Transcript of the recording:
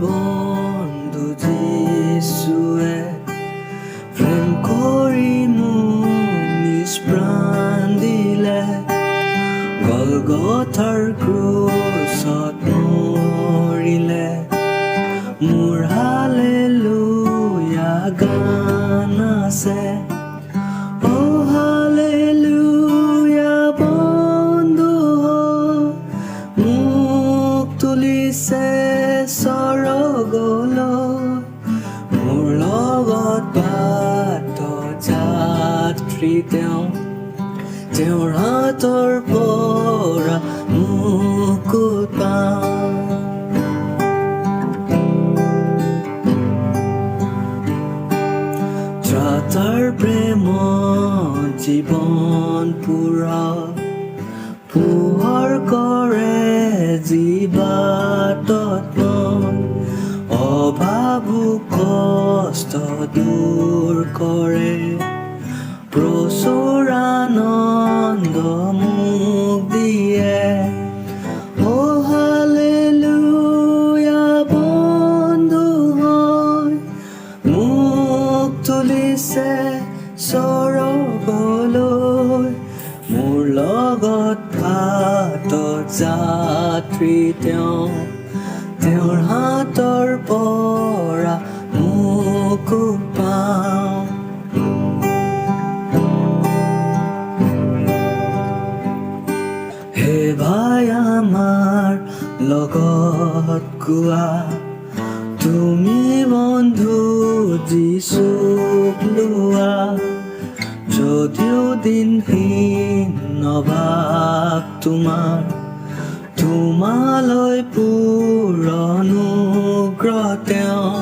বন্ধু যিশুৱে প্ৰেম কৰি মোক নিজ প্ৰাণ দিলে গলগথাৰ ক্ৰুচত মৰিলে মোৰ হালেলুয়া গান আছে ও হালেলুয়া বন্ধু মোক তুলিছে স্বৰ্গলৈ মোৰ লগত বাট যাত্ৰী তেওঁৰ হাতৰ পৰা মুকুট পাওঁ তাৰ প্ৰেমত জীৱন পুৰা পোহৰ কৰে জীৱাতত অভাৱো কষ্ট দূৰ কৰে প্ৰচুৰ আনন্দ মোক দিয়ে ও হালেলুয়া বন্ধু হয় মোক তুলিছে স্বৰ্গলৈ মোৰ লগত বাটত যাত্ৰী তেওঁৰ হাতৰ পৰা মুকুট পাওঁ হে ভাই আমাৰ লগত কোৱা তুমি বন্ধু যিশুক লোৱা যদিও দিনহীন অভাৱ তোমালৈ পূৰ অনুগ্ৰহ তেওঁ